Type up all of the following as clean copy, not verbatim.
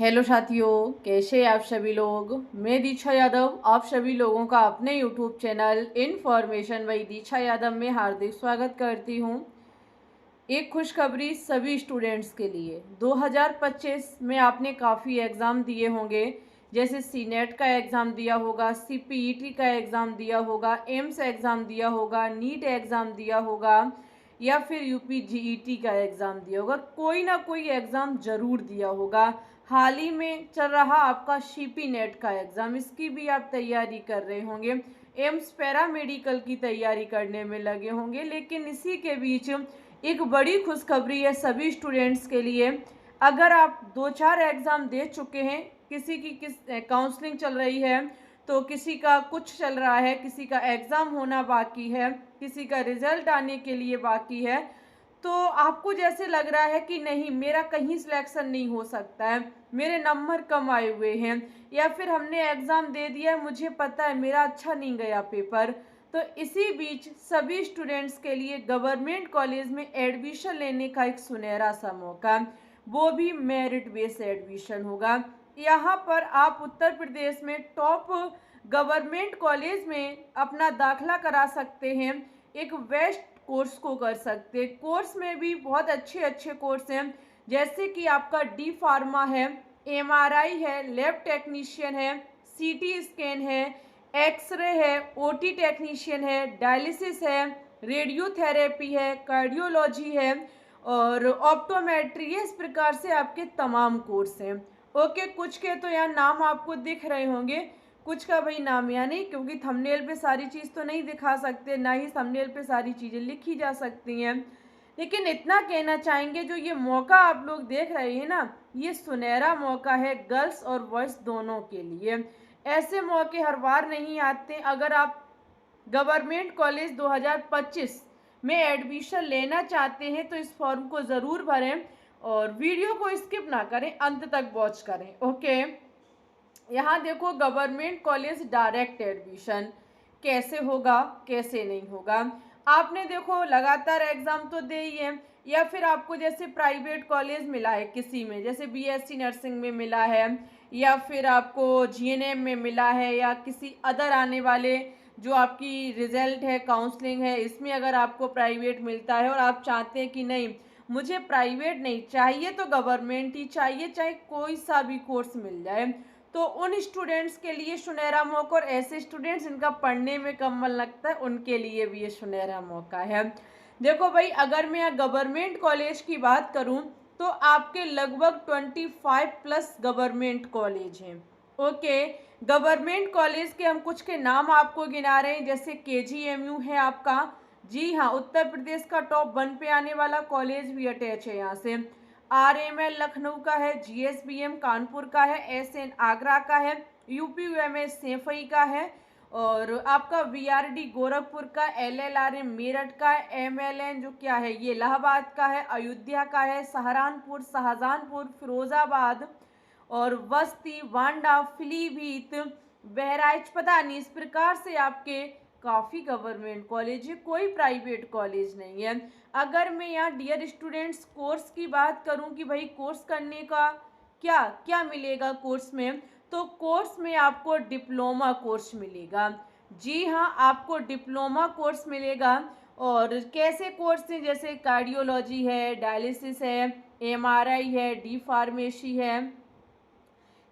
Hello साथियों, कैसे आप सभी लोग। मैं दीक्षा यादव आप सभी लोगों का अपने यूट्यूब चैनल इन्फॉर्मेशन बाई दीक्षा यादव में हार्दिक स्वागत करती हूं। एक खुशखबरी सभी स्टूडेंट्स के लिए। 2025 में आपने काफ़ी एग्ज़ाम दिए होंगे, जैसे सीनेट का एग्ज़ाम दिया होगा, सीपीईटी का एग्ज़ाम दिया होगा, एम्स एग्ज़ाम दिया होगा, नीट एग्ज़ाम दिया होगा या फिर यूपी जीईटी का एग्ज़ाम दिया होगा। कोई ना कोई एग्ज़ाम ज़रूर दिया होगा। हाल ही में चल रहा आपका सीपी नेट का एग्ज़ाम, इसकी भी आप तैयारी कर रहे होंगे। एम्स पैरामेडिकल की तैयारी करने में लगे होंगे। लेकिन इसी के बीच एक बड़ी खुशखबरी है सभी स्टूडेंट्स के लिए। अगर आप 2-4 एग्ज़ाम दे चुके हैं, किसी की काउंसलिंग चल रही है, तो किसी का कुछ चल रहा है, किसी का एग्ज़ाम होना बाकी है, किसी का रिज़ल्ट आने के लिए बाकी है, तो आपको जैसे लग रहा है कि नहीं, मेरा कहीं सिलेक्शन नहीं हो सकता है, मेरे नंबर कम आए हुए हैं, या फिर हमने एग्ज़ाम दे दिया है, मुझे पता है मेरा अच्छा नहीं गया पेपर। तो इसी बीच सभी स्टूडेंट्स के लिए गवर्नमेंट कॉलेज में एडमिशन लेने का एक सुनहरा सा मौका, वो भी मेरिट बेस्ड एडमिशन होगा। यहाँ पर आप उत्तर प्रदेश में टॉप गवर्नमेंट कॉलेज में अपना दाखला करा सकते हैं। एक बेस्ट कोर्स को कर सकते हैं। कोर्स में भी बहुत अच्छे अच्छे कोर्स हैं, जैसे कि आपका डी फार्मा है, एमआरआई है, लैब टेक्नीशियन है, सीटी स्कैन है, एक्सरे है, ओटी टेक्नीशियन है, डायलिसिस है, रेडियोथेरेपी है, कार्डियोलॉजी है और ऑप्टोमेट्री। इस प्रकार से आपके तमाम कोर्स हैं। ओके, कुछ के तो यहाँ नाम आपको दिख रहे होंगे, कुछ का भाई नाम यहाँ नहीं, क्योंकि थंबनेल पे सारी चीज़ तो नहीं दिखा सकते, ना ही थंबनेल पे सारी चीज़ें लिखी जा सकती हैं। लेकिन इतना कहना चाहेंगे, जो ये मौका आप लोग देख रहे हैं ना, ये सुनहरा मौका है गर्ल्स और बॉयज़ दोनों के लिए। ऐसे मौके हर बार नहीं आते। अगर आप गवर्नमेंट कॉलेज 2025 में एडमिशन लेना चाहते हैं तो इस फॉर्म को ज़रूर भरें और वीडियो को स्किप ना करें, अंत तक वॉच करें। ओके, यहाँ देखो, गवर्नमेंट कॉलेज डायरेक्ट एडमिशन कैसे होगा, कैसे नहीं होगा। आपने देखो लगातार एग्ज़ाम तो दे ही है, या फिर आपको जैसे प्राइवेट कॉलेज मिला है किसी में, जैसे बीएससी नर्सिंग में मिला है, या फिर आपको जीएनएम में मिला है, या किसी अदर आने वाले जो आपकी रिजल्ट है, काउंसलिंग है, इसमें अगर आपको प्राइवेट मिलता है और आप चाहते हैं कि नहीं, मुझे प्राइवेट नहीं चाहिए तो गवर्नमेंट ही चाहिए, चाहे कोई सा भी कोर्स मिल जाए, तो उन स्टूडेंट्स के लिए सुनहरा मौका, और ऐसे स्टूडेंट्स जिनका पढ़ने में कम मन लगता है उनके लिए भी ये सुनहरा मौका है। देखो भाई, अगर मैं गवर्नमेंट कॉलेज की बात करूं तो आपके लगभग 25+ गवर्नमेंट कॉलेज हैं। ओके, गवर्नमेंट कॉलेज के हम कुछ के नाम आपको गिना रहे हैं, जैसे केजीएमयू है आपका, जी हाँ, उत्तर प्रदेश का टॉप 1 पे आने वाला कॉलेज भी अटैच है यहाँ से। आरएमएल लखनऊ का है, जीएसबीएम कानपुर का है, एसएन आगरा का है, यूपीयूएमएस सेफई का है, और आपका वीआरडी गोरखपुर का, एलएलआरएम मेरठ का, एमएलएन जो क्या है ये इलाहाबाद का है, अयोध्या का है, सहारनपुर, शाहजहांपुर, फिरोजाबाद और बस्ती, वांडा, पीलीभीत, बहराइच, पता नहीं, इस प्रकार से आपके काफ़ी गवर्नमेंट कॉलेज है, कोई प्राइवेट कॉलेज नहीं है। अगर मैं यहाँ डियर स्टूडेंट्स कोर्स की बात करूँ कि भाई कोर्स करने का क्या क्या मिलेगा कोर्स में, तो कोर्स में आपको डिप्लोमा कोर्स मिलेगा। जी हाँ, आपको डिप्लोमा कोर्स मिलेगा। और कैसे कोर्स हैं, जैसे कार्डियोलॉजी है, डायलिसिस है, एमआरआई है, डी फार्मेसी है,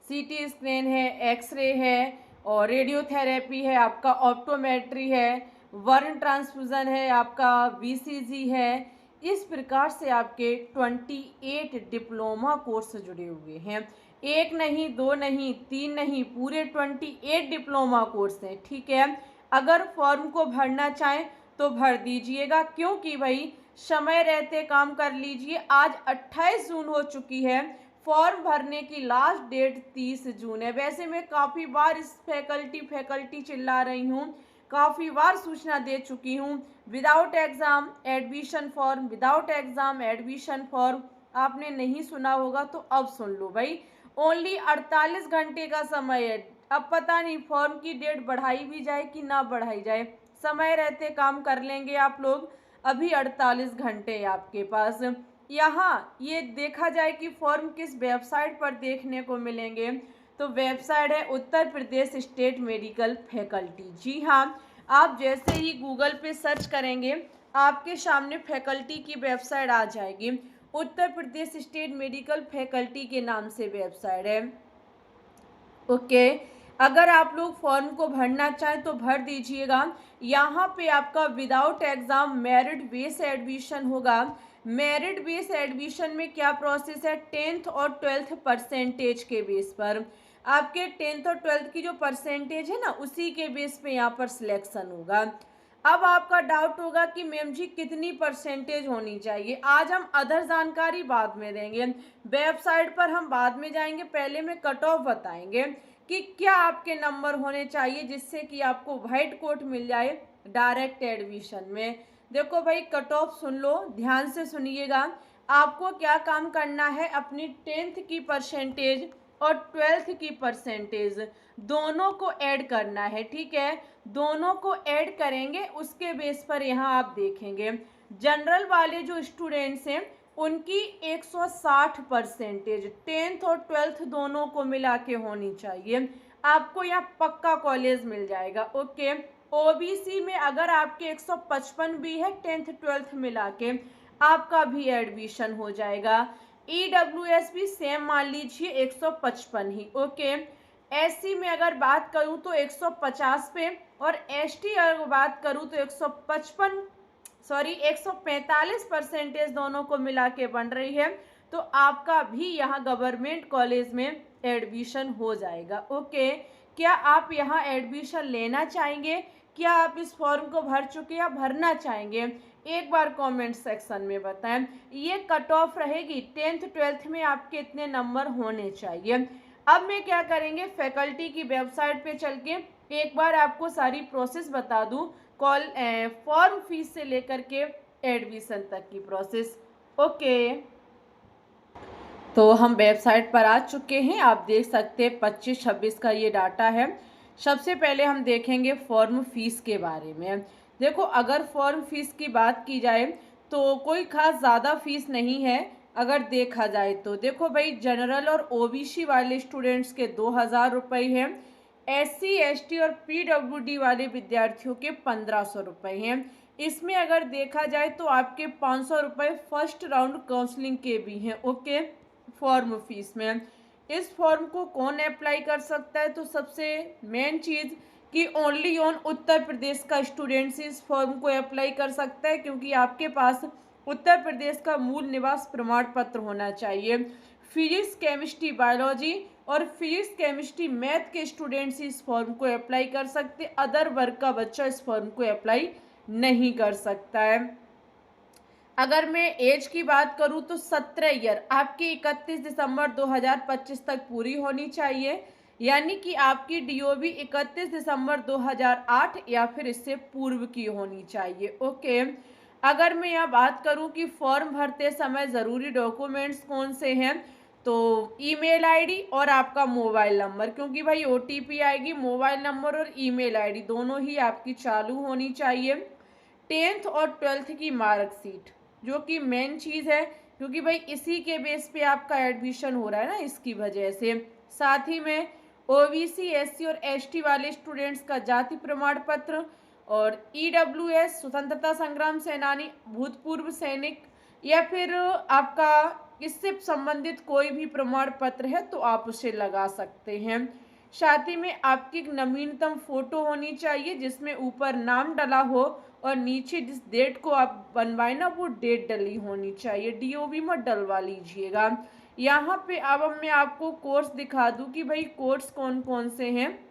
सीटी स्कैन है, एक्सरे है और रेडियोथेरेपी है, आपका ऑप्टोमेट्री है, वर्न ट्रांसफ्यूज़न है, आपका वीसीजी है। इस प्रकार से आपके 28 डिप्लोमा कोर्स जुड़े हुए हैं। एक नहीं, दो नहीं, तीन नहीं, पूरे 28 डिप्लोमा कोर्स हैं। ठीक है, अगर फॉर्म को भरना चाहें तो भर दीजिएगा, क्योंकि भाई समय रहते काम कर लीजिए। आज 28 जून हो चुकी है, फॉर्म भरने की लास्ट डेट 30 जून है। वैसे मैं काफ़ी बार इस फैकल्टी चिल्ला रही हूँ, काफ़ी बार सूचना दे चुकी हूँ, without exam admission form, without exam admission form. आपने नहीं सुना होगा तो अब सुन लो भाई, ओनली 48 घंटे का समय है। अब पता नहीं फॉर्म की डेट बढ़ाई भी जाए कि ना बढ़ाई जाए, समय रहते काम कर लेंगे आप लोग। अभी 48 घंटे आपके पास। यहाँ ये देखा जाए कि फॉर्म किस वेबसाइट पर देखने को मिलेंगे, तो वेबसाइट है Uttar Pradesh state medical faculty. जी हाँ, आप जैसे ही गूगल पे सर्च करेंगे आपके सामने फैकल्टी की वेबसाइट आ जाएगी। Uttar Pradesh state medical faculty के नाम से वेबसाइट है। ओके, अगर आप लोग फॉर्म को भरना चाहें तो भर दीजिएगा। यहाँ पे आपका without exam merit base admission होगा। मेरिट बेस एडमिशन में क्या प्रोसेस है, 10th और 12th परसेंटेज के बेस पर आपके 10th और 12th की जो परसेंटेज है ना, उसी के बेस पे यहाँ पर सिलेक्शन होगा। अब आपका डाउट होगा कि मैम जी कितनी परसेंटेज होनी चाहिए। आज हम अदर जानकारी बाद में देंगे, वेबसाइट पर हम बाद में जाएंगे, पहले में कट ऑफ बताएंगे कि क्या आपके नंबर होने चाहिए जिससे कि आपको व्हाइट कोट मिल जाए डायरेक्ट एडमिशन में। देखो भाई, कट ऑफ सुन लो, ध्यान से सुनिएगा। आपको क्या काम करना है, अपनी 10th की परसेंटेज और 12th की परसेंटेज दोनों को ऐड करना है। ठीक है, दोनों को ऐड करेंगे, उसके बेस पर यहाँ आप देखेंगे जनरल वाले जो स्टूडेंट्स हैं उनकी 160 परसेंटेज 10th और 12th दोनों को मिला के होनी चाहिए। आपको यहाँ पक्का कॉलेज मिल जाएगा। ओके, ओबीसी में अगर आपके 155 भी है 10th 12th मिला के, आपका भी एडमिशन हो जाएगा। ईडब्ल्यूएस भी सेम मान लीजिए 155 ही। ओके, एससी में अगर बात करूं तो 150 पे, और एसटी अगर बात करूं तो 145 परसेंटेज दोनों को मिला के बन रही है। तो आपका भी यहाँ गवर्नमेंट कॉलेज में एडमिशन हो जाएगा। ओके, क्या आप यहाँ एडमिशन लेना चाहेंगे, क्या आप इस फॉर्म को भर चुके या भरना चाहेंगे, एक बार कमेंट सेक्शन में बताएं। ये कट ऑफ रहेगी 10th 12th में आपके इतने नंबर होने चाहिए। अब मैं क्या करेंगे, फैकल्टी की वेबसाइट पे चल के एक बार आपको सारी प्रोसेस बता दूं, फॉर्म फीस से लेकर के एडमिशन तक की प्रोसेस। ओके, तो हम वेबसाइट पर आ चुके हैं, आप देख सकते हैं 25-26 का ये डाटा है। सबसे पहले हम देखेंगे फॉर्म फीस के बारे में। देखो, अगर फॉर्म फीस की बात की जाए तो कोई खास ज़्यादा फीस नहीं है। अगर देखा जाए तो देखो भाई, जनरल और ओबीसी वाले स्टूडेंट्स के 2000 रुपये हैं, एससी एसटी और पीडब्ल्यूडी वाले विद्यार्थियों के 1500 रुपये हैं। इसमें अगर देखा जाए तो आपके 500 रुपये फर्स्ट राउंड काउंसलिंग के भी हैं। ओके, फॉर्म फीस में इस फॉर्म को कौन अप्लाई कर सकता है, तो सबसे मेन चीज़ कि ओनली ऑन उत्तर प्रदेश का स्टूडेंट्स इस फॉर्म को अप्लाई कर सकता है, क्योंकि आपके पास उत्तर प्रदेश का मूल निवास प्रमाण पत्र होना चाहिए। फिजिक्स केमिस्ट्री बायोलॉजी और फिजिक्स केमिस्ट्री मैथ के स्टूडेंट्स इस फॉर्म को अप्लाई कर सकते, अदर वर्ग का बच्चा इस फॉर्म को अप्लाई नहीं कर सकता है। अगर मैं एज की बात करूं तो 17 ईयर आपकी 31 दिसंबर 2025 तक पूरी होनी चाहिए, यानी कि आपकी डीओबी 31 दिसंबर 2008 या फिर इससे पूर्व की होनी चाहिए। ओके, अगर मैं यहाँ बात करूं कि फॉर्म भरते समय ज़रूरी डॉक्यूमेंट्स कौन से हैं, तो ईमेल आईडी और आपका मोबाइल नंबर, क्योंकि भाई ओटीपी आएगी, मोबाइल नंबर और ईमेल आईडी दोनों ही आपकी चालू होनी चाहिए। 10th और 12th की मार्कशीट जो कि मेन चीज़ है, क्योंकि भाई इसी के बेस पे आपका एडमिशन हो रहा है ना, इसकी वजह से। साथ ही में ओबीसी एससी और एसटी वाले स्टूडेंट्स का जाति प्रमाण पत्र, और ईडब्ल्यूएस स्वतंत्रता संग्राम सेनानी, भूतपूर्व सैनिक, या फिर आपका इससे संबंधित कोई भी प्रमाण पत्र है तो आप उसे लगा सकते हैं। साथ ही में आपकी नवीनतम फोटो होनी चाहिए जिसमें ऊपर नाम डला हो और नीचे जिस डेट को आप बनवाए ना वो डेट डली होनी चाहिए। डीओबी मत डलवा लीजिएगा। यहाँ पे अब मैं आपको कोर्स दिखा दूँ कि भाई कोर्स कौन कौन से हैं,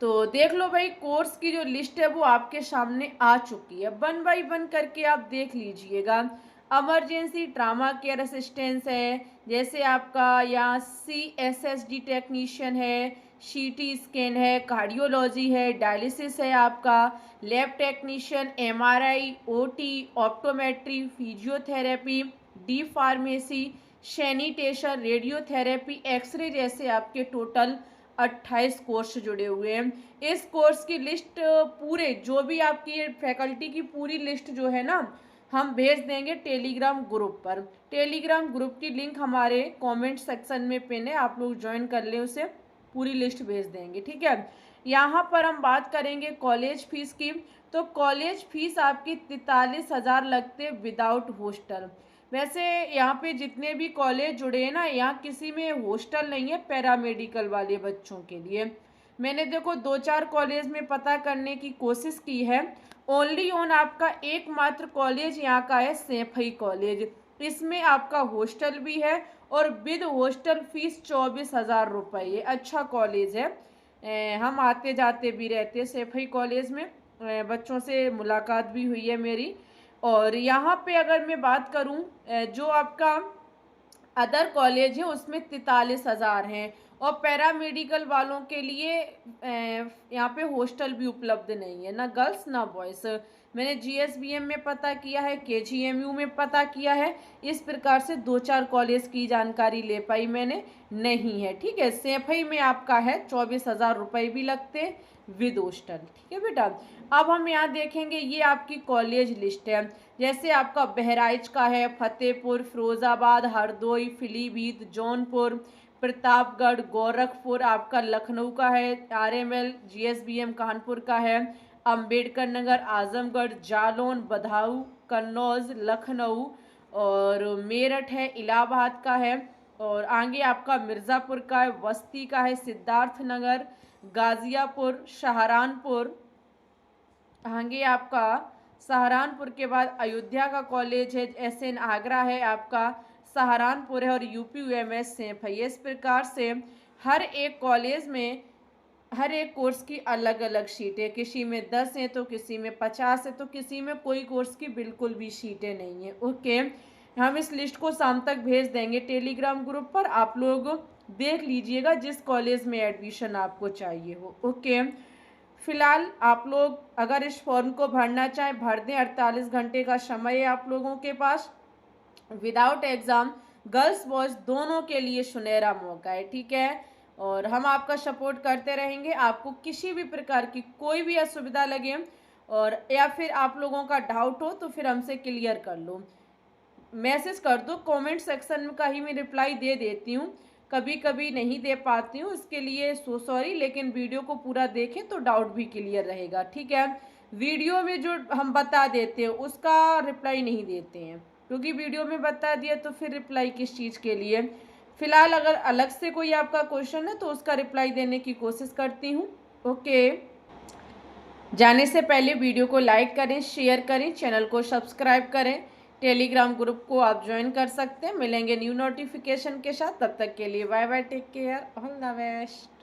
तो देख लो भाई, कोर्स की जो लिस्ट है वो आपके सामने आ चुकी है, 1 बाय 1 करके आप देख लीजिएगा। इमरजेंसी ट्रामा केयर असिस्टेंस है, जैसे आपका यहाँ CSSD टेक्नीशियन है, CT स्कैन है, कार्डियोलॉजी है, डायलिसिस है आपका, lab technician, MRI, OT, optometry, physiotherapy, D pharmacy, sanitation, radiotherapy, x ray, जैसे आपके टोटल 28 कोर्स जुड़े हुए हैं। इस कोर्स की लिस्ट पूरे जो भी आपकी फैकल्टी की पूरी लिस्ट जो है ना, हम भेज देंगे टेलीग्राम ग्रुप पर। टेलीग्राम ग्रुप की लिंक हमारे कमेंट सेक्शन में पिन है, आप लोग ज्वाइन कर लें उसे, पूरी लिस्ट भेज देंगे, ठीक है। यहाँ पर हम बात करेंगे कॉलेज फीस की। तो कॉलेज फीस आपकी 43,000 लगते विदाउट हॉस्टल। वैसे यहाँ पे जितने भी कॉलेज जुड़े हैं ना, यहाँ किसी में हॉस्टल नहीं है पैरामेडिकल वाले बच्चों के लिए। मैंने देखो 2-4 कॉलेज में पता करने की कोशिश की है, ओनली ऑन आपका एकमात्र कॉलेज यहाँ का है सैफई कॉलेज। इसमें आपका हॉस्टल भी है और विद हॉस्टल फीस 24,000 रुपये। ये अच्छा कॉलेज है, हम आते जाते भी रहते हैं सैफई कॉलेज में, बच्चों से मुलाकात भी हुई है मेरी। और यहाँ पे अगर मैं बात करूँ जो आपका अदर कॉलेज है उसमें 43,000 हैं। और पैरामेडिकल वालों के लिए यहाँ पे हॉस्टल भी उपलब्ध नहीं है, ना गर्ल्स ना बॉयज़। मैंने जीएसबीएम में पता किया है, केजीएमयू में पता किया है, इस प्रकार से 2-4 कॉलेज की जानकारी ले पाई मैंने, नहीं है, ठीक है। सैफई में आपका है 24,000 रुपये भी लगते विद हॉस्टल, ठीक है बेटा। अब हम यहाँ देखेंगे, ये आपकी कॉलेज लिस्ट है। जैसे आपका बहराइच का है, फतेहपुर, फिरोज़ाबाद, हरदोई, पीलीभीत, जौनपुर, प्रतापगढ़, गोरखपुर, आपका लखनऊ का है, आरएमएल जीएसबीएम कानपुर का है, अंबेडकर नगर, आजमगढ़, जालौन, बदायूं, कन्नौज, लखनऊ, और मेरठ है, इलाहाबाद का है, और आगे आपका मिर्ज़ापुर का है, बस्ती का है, सिद्धार्थनगर, गाज़ियापुर, सहारनपुर, आगे आपका सहारनपुर के बाद अयोध्या का कॉलेज है, एसएन आगरा है, आपका सहारनपुर है, और यूपीयूएमएस सैफ है। इस प्रकार से हर एक कॉलेज में हर एक कोर्स की अलग अलग सीटें है, किसी में 10 हैं तो किसी में 50 है, तो किसी में कोई कोर्स की बिल्कुल भी सीटें नहीं है। ओके, हम इस लिस्ट को शाम तक भेज देंगे टेलीग्राम ग्रुप पर, आप लोग देख लीजिएगा जिस कॉलेज में एडमिशन आपको चाहिए हो। ओके, फिलहाल आप लोग अगर इस फॉर्म को भरना चाहें भर दें, 48 घंटे का समय है आप लोगों के पास। विदाउट एग्ज़ाम गर्ल्स बॉयज़ दोनों के लिए सुनहरा मौका है, ठीक है। और हम आपका सपोर्ट करते रहेंगे, आपको किसी भी प्रकार की कोई भी असुविधा लगे और या फिर आप लोगों का डाउट हो तो फिर हमसे क्लियर कर लो, मैसेज कर दो, कमेंट सेक्शन में का ही मैं रिप्लाई दे देती हूँ, कभी कभी नहीं दे पाती हूँ, इसके लिए सो सॉरी। लेकिन वीडियो को पूरा देखें तो डाउट भी क्लियर रहेगा, ठीक है। वीडियो में जो हम बता देते हैं उसका रिप्लाई नहीं देते हैं, क्योंकि वीडियो में बता दिया तो फिर रिप्लाई किस चीज़ के लिए। फिलहाल अगर अलग से कोई आपका क्वेश्चन है तो उसका रिप्लाई देने की कोशिश करती हूँ। ओके, जाने से पहले वीडियो को लाइक करें, शेयर करें, चैनल को सब्सक्राइब करें, टेलीग्राम ग्रुप को आप ज्वाइन कर सकते हैं। मिलेंगे न्यू नोटिफिकेशन के साथ, तब तक के लिए bye bye, take care, all the best.